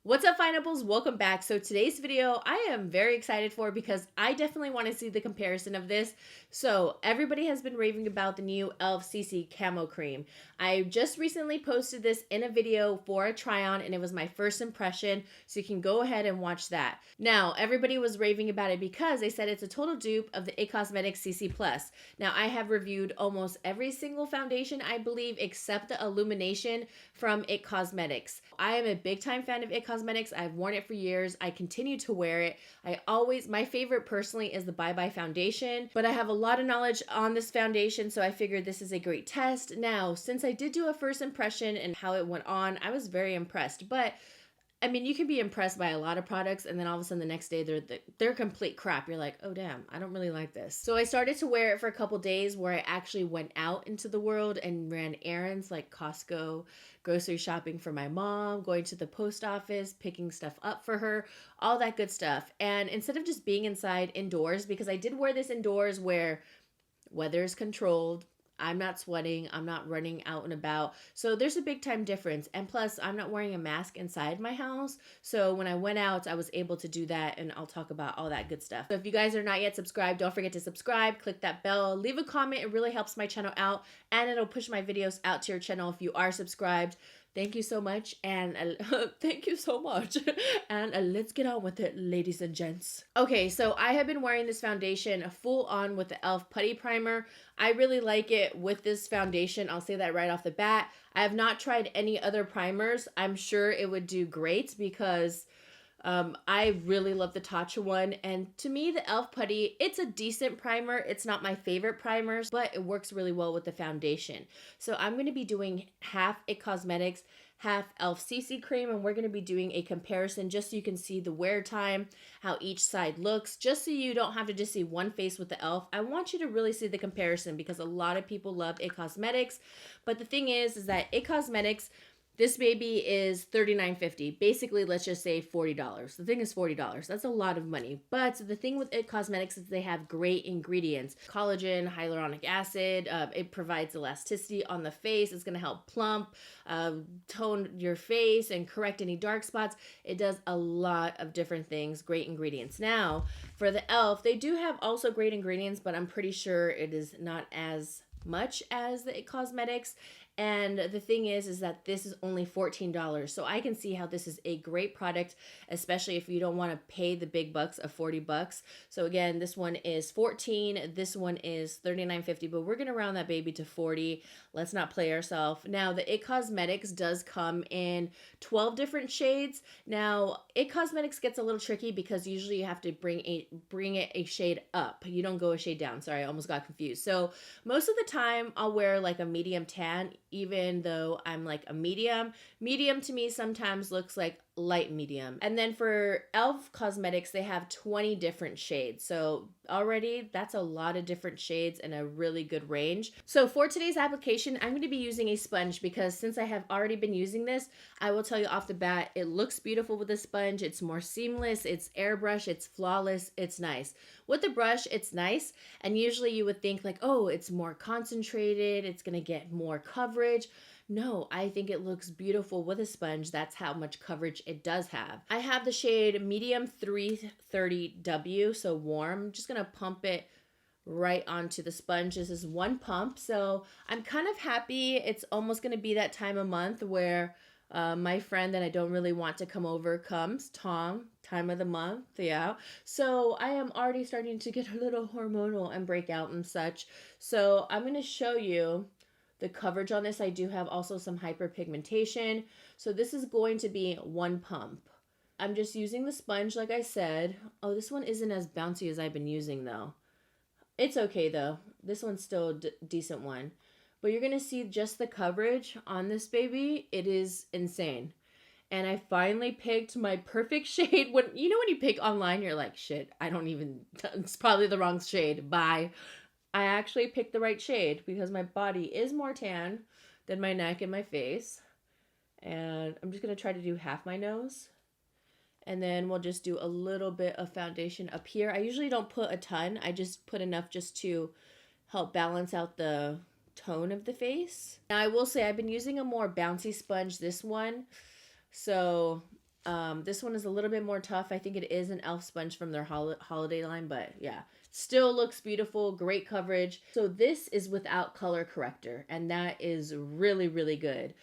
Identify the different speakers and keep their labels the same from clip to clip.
Speaker 1: What's up, Fineables? Welcome back. So today's video I am very excited for because I definitely want to see the comparison of this. So everybody has been raving about the new e.l.f. CC Camo Cream. I just recently posted this in a video for a try on and it was my first impression, so you can go ahead and watch that. Now everybody was raving about it because they said it's a total dupe of the IT Cosmetics CC Plus. Now I have reviewed almost every single foundation I believe except the Illumination from IT Cosmetics. I am a big time fan of IT Cosmetics. I've worn it for years. I continue to wear it. My favorite personally is the Bye Bye foundation, but I have a lot of knowledge on this foundation, so I figured this is a great test. Now, since I did do a first impression and how it went on, I was very impressed, but I mean, you can be impressed by a lot of products and then all of a sudden the next day they're complete crap. You're like, oh damn, I don't really like this. So I started to wear it for a couple days where I actually went out into the world and ran errands like Costco, grocery shopping for my mom, going to the post office, picking stuff up for her, all that good stuff. And instead of just being inside indoors, because I did wear this indoors where weather is controlled, I'm not sweating, I'm not running out and about. So there's a big time difference. And plus, I'm not wearing a mask inside my house. So when I went out, I was able to do that, and I'll talk about all that good stuff. So if you guys are not yet subscribed, don't forget to subscribe, click that bell, leave a comment. It really helps my channel out, and it'll push my videos out to your channel if you are subscribed. Thank you so much, and thank you so much. And let's get on with it, ladies and gents. Okay, so I have been wearing this foundation full on with the e.l.f. Putty Primer. I really like it with this foundation. I'll say that right off the bat. I have not tried any other primers. I'm sure it would do great because I really love the Tatcha one, and to me the e.l.f. Putty, it's a decent primer. It's not my favorite primers, but it works really well with the foundation. So I'm going to be doing half IT Cosmetics, half e.l.f. CC cream, and we're going to be doing a comparison just so you can see the wear time, how each side looks, just so you don't have to just see one face with the e.l.f. I want you to really see the comparison because a lot of people love IT Cosmetics, but the thing is that IT Cosmetics, this baby is $39.50. Basically, let's just say $40. The thing is $40. That's a lot of money. But the thing with IT Cosmetics is they have great ingredients. Collagen, hyaluronic acid. It provides elasticity on the face. It's going to help plump, tone your face, and correct any dark spots. It does a lot of different things. Great ingredients. Now, for the e.l.f., they do have also great ingredients, but I'm pretty sure it is not as much as the IT Cosmetics. And the thing is that this is only $14. So I can see how this is a great product, especially if you don't want to pay the big bucks of $40. So again, this one is $14. This one is $39.50, but we're going to round that baby to $40. Let's not play ourselves. Now, the IT Cosmetics does come in 12 different shades. Now, IT Cosmetics gets a little tricky because usually you have to bring it a shade up. You don't go a shade down. Sorry, I almost got confused. So most of the time I'll wear like a medium tan, even though I'm like a medium. Medium to me sometimes looks like light medium. And then for e.l.f. Cosmetics, they have 20 different shades. So already that's a lot of different shades and a really good range. So for today's application, I'm going to be using a sponge because since I have already been using this, I will tell you off the bat, it looks beautiful with a sponge. It's more seamless, it's airbrush, it's flawless, it's nice. With the brush, it's nice. And usually you would think like, oh, it's more concentrated, it's going to get more coverage. No, I think it looks beautiful with a sponge. That's how much coverage it does have. I have the shade medium 330W, so warm. I'm just going to pump it right onto the sponge. This is one pump, so I'm kind of happy. It's almost going to be that time of month where my friend that I don't really want to come over comes, Tom, time of the month, yeah. So I am already starting to get a little hormonal and break out and such. So I'm going to show you the coverage on this. I do have also some hyperpigmentation. So this is going to be one pump. I'm just using the sponge like I said. Oh, this one isn't as bouncy as I've been using though. It's okay though. This one's still a decent one. But you're going to see just the coverage on this baby. It is insane. And I finally picked my perfect shade. When you pick online, you're like, shit, it's probably the wrong shade. Bye. I actually picked the right shade because my body is more tan than my neck and my face. And I'm just going to try to do half my nose. And then we'll just do a little bit of foundation up here. I usually don't put a ton. I just put enough just to help balance out the tone of the face. Now I will say I've been using a more bouncy sponge, this one. So This one is a little bit more tough. I think it is an e.l.f. sponge from their holiday line, but yeah, still looks beautiful, great coverage. So this is without color corrector, and that is really, really good.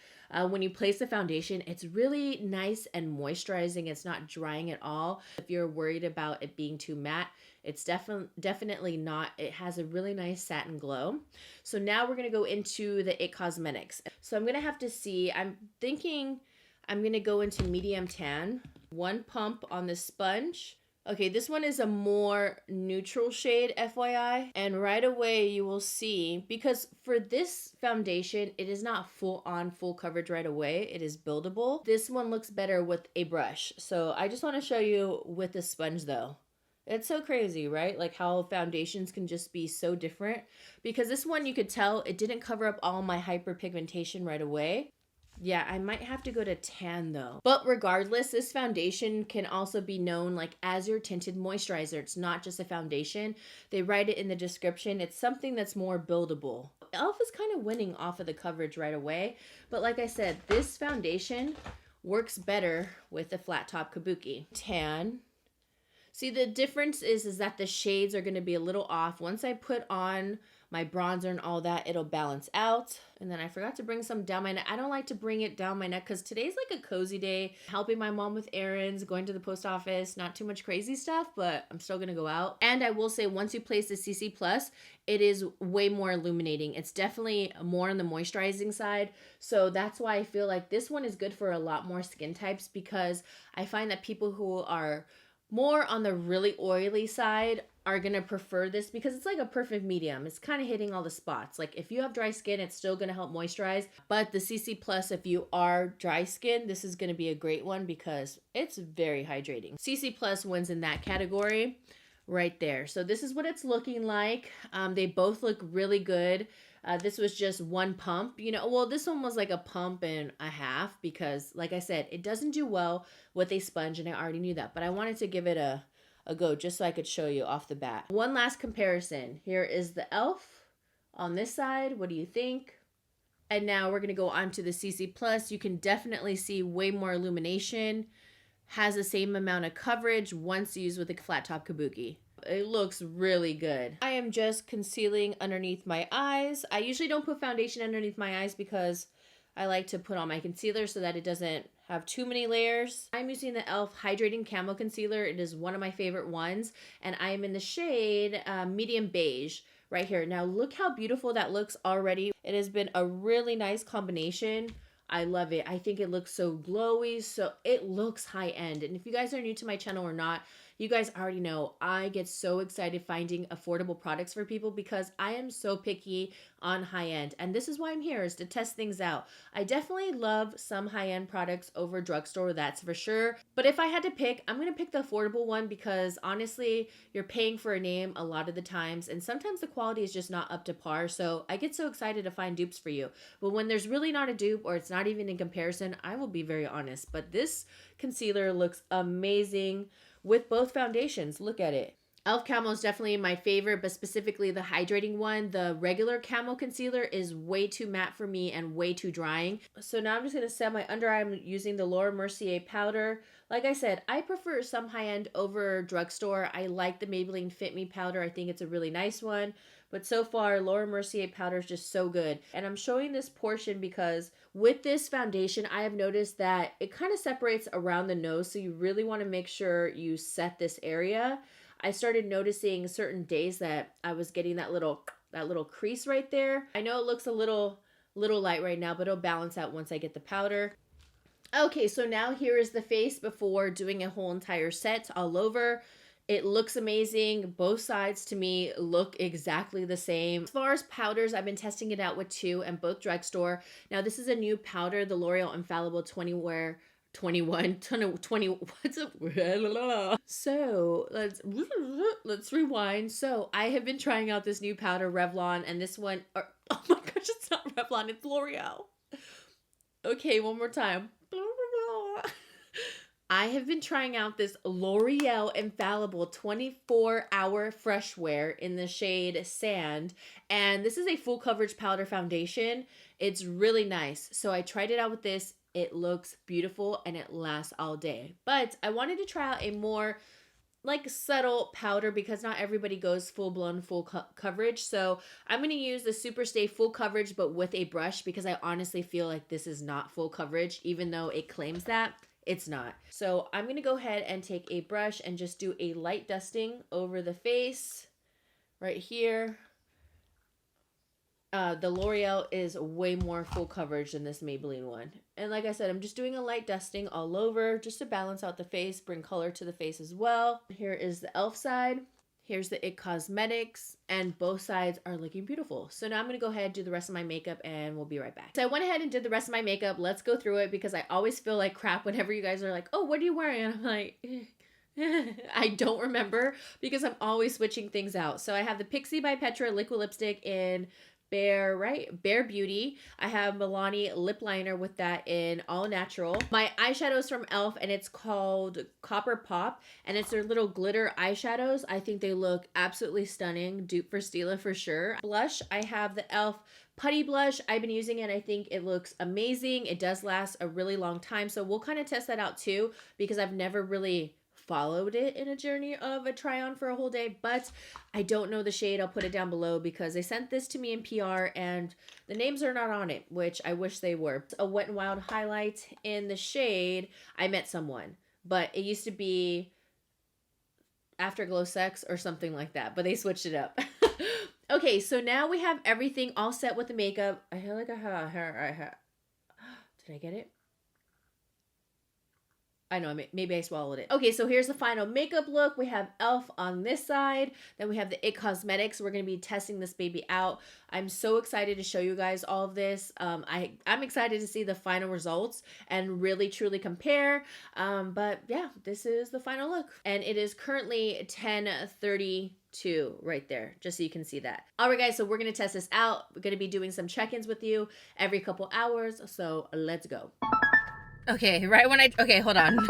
Speaker 1: When you place the foundation, it's really nice and moisturizing. It's not drying at all. If you're worried about it being too matte, it's definitely not. It has a really nice satin glow. So now we're going to go into the It Cosmetics. So I'm going to have to see, I'm thinking I'm going to go into medium tan. One pump on the sponge. Okay, this one is a more neutral shade, FYI. And right away you will see, because for this foundation, it is not full coverage right away. It is buildable. This one looks better with a brush. So I just want to show you with the sponge though. It's so crazy, right? Like how foundations can just be so different. Because this one, you could tell it didn't cover up all my hyperpigmentation right away. Yeah, I might have to go to tan though. But regardless, this foundation can also be known like as your tinted moisturizer. It's not just a foundation. They write it in the description. It's something that's more buildable. e.l.f. is kind of winning off of the coverage right away. But like I said, this foundation works better with the flat top kabuki. Tan. See, the difference is that the shades are going to be a little off. Once I put on my bronzer and all that, it'll balance out. And then I forgot to bring some down my neck. I don't like to bring it down my neck because today's like a cozy day, helping my mom with errands, going to the post office, not too much crazy stuff, but I'm still gonna go out. And I will say, once you place the CC Plus, it is way more illuminating. It's definitely more on the moisturizing side. So that's why I feel like this one is good for a lot more skin types, because I find that people who are more on the really oily side are gonna prefer this because it's like a perfect medium. It's kind of hitting all the spots. Like if you have dry skin, it's still gonna help moisturize. But the CC Plus, if you are dry skin, this is gonna be a great one because it's very hydrating. CC Plus wins in that category right there. So this is what it's looking like. They both look really good. This was just one pump, you know, well, this one was like a pump and a half because like I said, it doesn't do well with a sponge and I already knew that, but I wanted to give it a go just so I could show you off the bat. One last comparison. Here is the e.l.f. on this side. What do you think? And now we're going to go on to the CC Plus. You can definitely see way more illumination, has the same amount of coverage once used with a flat top kabuki. It looks really good. I am just concealing underneath my eyes. I usually don't put foundation underneath my eyes because I like to put on my concealer so that it doesn't have too many layers. I'm using the e.l.f. Hydrating Camo Concealer. It is one of my favorite ones. And I am in the shade medium beige right here. Now look how beautiful that looks already. It has been a really nice combination. I love it. I think it looks so glowy. So it looks high end. And if you guys are new to my channel or not, you guys already know I get so excited finding affordable products for people because I am so picky on high end. And this is why I'm here, is to test things out. I definitely love some high end products over drugstore, that's for sure. But if I had to pick, I'm going to pick the affordable one because honestly, you're paying for a name a lot of the times. And sometimes the quality is just not up to par. So I get so excited to find dupes for you. But when there's really not a dupe or it's not even in comparison, I will be very honest. But this concealer looks amazing with both foundations. Look at it. e.l.f. Camo is definitely my favorite, but specifically the hydrating one. The regular Camo concealer is way too matte for me and way too drying. So now I'm just going to set my under eye. I'm using the Laura Mercier powder. Like I said, I prefer some high-end over drugstore. I like the Maybelline Fit Me powder. I think it's a really nice one. But so far, Laura Mercier powder is just so good. And I'm showing this portion because with this foundation, I have noticed that it kind of separates around the nose. So you really want to make sure you set this area. I started noticing certain days that I was getting that little crease right there. I know it looks a little light right now, but it'll balance out once I get the powder. Okay, so now here is the face before doing a whole entire set all over. It looks amazing. Both sides to me look exactly the same. As far as powders, I've been testing it out with two and both drugstore. Now this is a new powder, the L'Oreal Infallible 20 what's up? So let's rewind. So I have been trying out this new powder, Revlon, and this one, oh my gosh, it's not Revlon, it's L'Oreal. Okay, one more time. I have been trying out this L'Oreal Infallible 24-hour fresh wear in the shade Sand. And this is a full coverage powder foundation. It's really nice. So I tried it out with this. it looks beautiful and it lasts all day. But I wanted to try out a more like subtle powder because not everybody goes full-blown full coverage. So I'm going to use the Super Stay Full Coverage but with a brush because I honestly feel like this is not full coverage even though it claims that. It's not. So I'm going to go ahead and take a brush and just do a light dusting over the face right here. The L'Oreal is way more full coverage than this Maybelline one. And like I said, I'm just doing a light dusting all over just to balance out the face, bring color to the face as well. Here is the e.l.f. side. Here's the IT Cosmetics, and both sides are looking beautiful. So now I'm going to go ahead and do the rest of my makeup and we'll be right back. So I went ahead and did the rest of my makeup. Let's go through it because I always feel like crap whenever you guys are like, oh, what are you wearing? And I'm like, I don't remember because I'm always switching things out. So I have the Pixie by Petra liquid lipstick in Bare Beauty. I have Milani lip liner with that in All Natural. My eyeshadows from e.l.f. and it's called Copper Pop and it's their little glitter eyeshadows. I think they look absolutely stunning. Dupe for Stila for sure. Blush, I have the e.l.f. Putty Blush. I've been using it. I think it looks amazing. It does last a really long time. So we'll kind of test that out too because I've never really followed it in a journey of a try on for a whole day, but I don't know the shade. I'll put it down below because they sent this to me in PR and the names are not on it, which I wish they were. A Wet n Wild highlight in the shade I Met Someone, but it used to be Afterglow Sex or something like that, but they switched it up. Okay, so now we have everything all set with the makeup. I feel like I have did I get it? I know, maybe I swallowed it. Okay, so here's the final makeup look. We have e.l.f. on this side. Then we have the IT Cosmetics. We're going to be testing this baby out. I'm so excited to show you guys all of this. I'm excited to see the final results and really truly compare. But yeah, this is the final look. And it is currently 10:32 right there, just so you can see that. All right, guys, so we're going to test this out. We're going to be doing some check-ins with you every couple hours. So let's go. Okay, okay, hold on.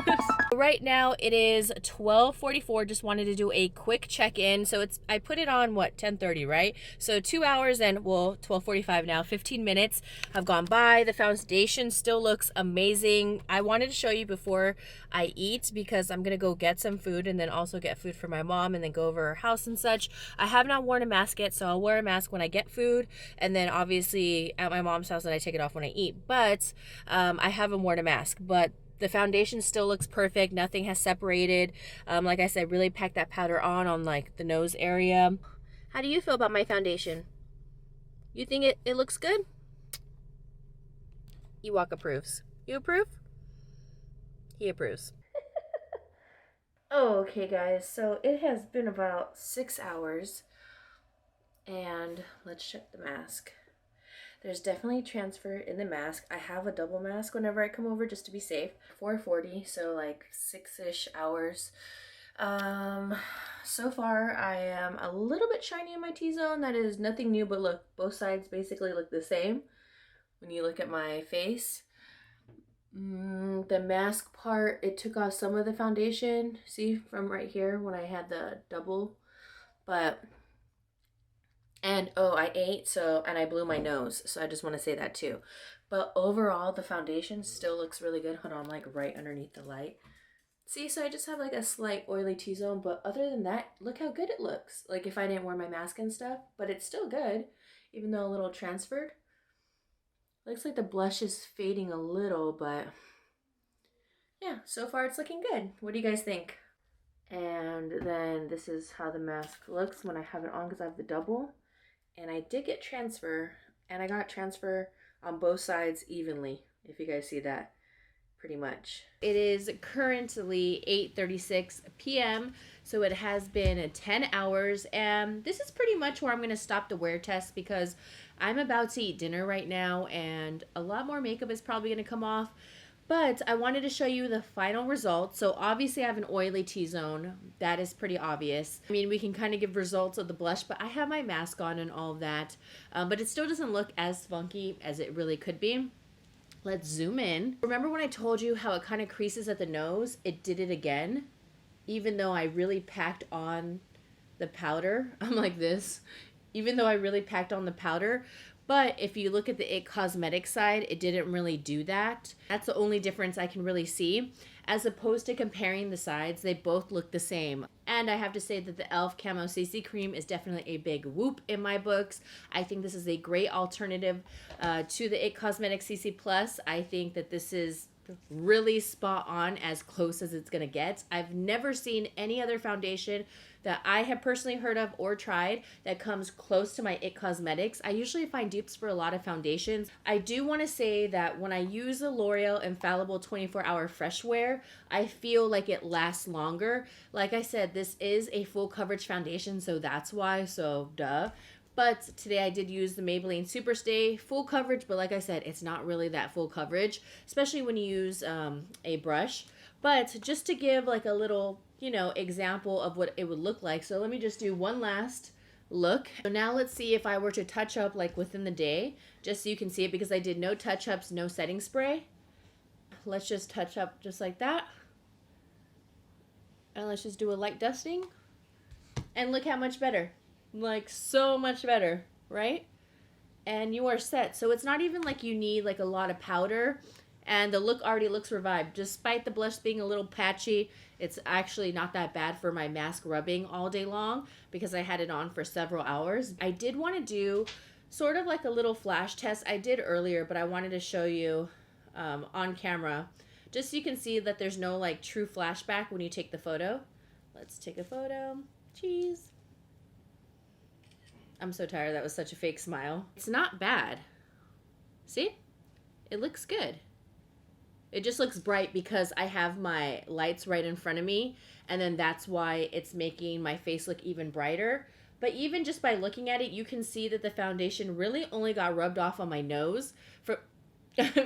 Speaker 1: Right now it is 12:44. Just wanted to do a quick check-in. So I put it on, what, 10:30, right? So 2 hours and, well, 12:45 now, 15 minutes have gone by. The foundation still looks amazing. I wanted to show you before I eat because I'm gonna go get some food and then also get food for my mom and then go over her house and such. I have not worn a mask yet, so I'll wear a mask when I get food and then obviously at my mom's house and I take it off when I eat. But I haven't worn a mask. But the foundation still looks perfect. Nothing has separated. Like I said, really packed that powder on like the nose area. How do you feel about my foundation? You think it looks good? Ewok approves. You approve? He approves. Oh, okay, guys. So it has been about 6 hours. And let's check the mask. There's definitely transfer in the mask. I have a double mask whenever I come over just to be safe. 4:40, so like 6-ish hours. So far I am a little bit shiny in my T-zone. That is nothing new, but look, both sides basically look the same when you look at my face. The mask part, it took off some of the foundation. See, from right here when I had the double, but and oh, I ate, so, and I blew my nose, so I just want to say that too. But overall, the foundation still looks really good. Hold on, I'm like right underneath the light. See, so I just have like a slight oily T-zone, but other than that, look how good it looks. Like if I didn't wear my mask and stuff, but it's still good, even though a little transferred. Looks like the blush is fading a little, but yeah, so far it's looking good. What do you guys think? And then this is how the mask looks when I have it on because I have the double. And I did get transfer, and I got transfer on both sides evenly, if you guys see that, pretty much. It is currently 8:36 p.m., so it has been 10 hours, and this is pretty much where I'm going to stop the wear test because I'm about to eat dinner right now, and a lot more makeup is probably going to come off. But I wanted to show you the final results. So obviously I have an oily T-zone. That is pretty obvious. I mean, we can kind of give results of the blush, but I have my mask on and all of that. But it still doesn't look as funky as it really could be. Let's zoom in. Remember when I told you how it kind of creases at the nose? It did it again. Even though I really packed on the powder. I'm like this. Even though I really packed on the powder. But if you look at the IT Cosmetics side, it didn't really do that. That's the only difference I can really see. As opposed to comparing the sides, they both look the same. And I have to say that the e.l.f. Camo CC Cream is definitely a big whoop in my books. I think this is a great alternative to the IT Cosmetics CC Plus. I think that this is really spot on, as close as it's gonna get. I've never seen any other foundation that I have personally heard of or tried that comes close to my IT Cosmetics. I usually find dupes for a lot of foundations. I do want to say that when I use the L'Oreal Infallible 24-Hour Fresh Wear, I feel like it lasts longer. Like I said, this is a full coverage foundation, so that's why, so duh. But today I did use the Maybelline Superstay full coverage, but like I said, it's not really that full coverage, especially when you use a brush. But just to give like a little, you know, example of what it would look like. So let me just do one last look. So now let's see if I were to touch up like within the day, just so you can see it, because I did no touch ups, no setting spray. Let's just touch up just like that. And let's just do a light dusting. And look how much better. Like so much better, right? And you are set. So it's not even like you need like a lot of powder, and the look already looks revived. Despite the blush being a little patchy, it's actually not that bad for my mask rubbing all day long because I had it on for several hours. I did want to do sort of like a little flash test I did earlier, but I wanted to show you on camera just so you can see that there's no like true flashback when you take the photo. Let's take a photo. Cheese. I'm so tired. That was such a fake smile. It's not bad. See? It looks good. It just looks bright because I have my lights right in front of me, and then that's why it's making my face look even brighter. But even just by looking at it, you can see that the foundation really only got rubbed off on my nose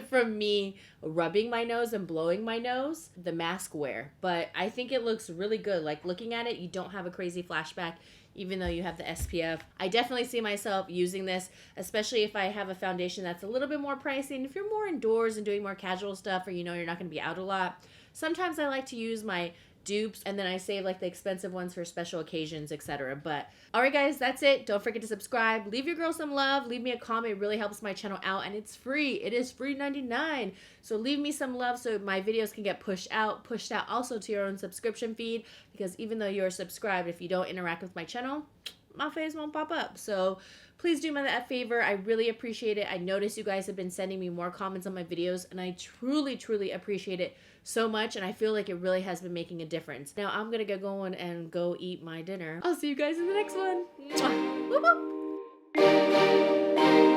Speaker 1: from me rubbing my nose and blowing my nose, the mask wear. But I think it looks really good. Like looking at it, you don't have a crazy flashback even though you have the SPF. I definitely see myself using this, especially if I have a foundation that's a little bit more pricey. And if you're more indoors and doing more casual stuff, or you know you're not going to be out a lot, sometimes I like to use my dupes and then I save like the expensive ones for special occasions, etc. But all right guys, that's it. Don't forget to subscribe, leave your girl some love, leave me a comment. It really helps my channel out, and it's free. It is free 99. So leave me some love so my videos can get pushed out also to your own subscription feed, because even though you're subscribed, if you don't interact with my channel, my face won't pop up. So please do me that favor. I really appreciate it. I notice you guys have been sending me more comments on my videos, and I truly appreciate it so much, and I feel like it really has been making a difference. Now I'm gonna get going and go eat my dinner. I'll see you guys in the next one. Mwah. Whoop, whoop.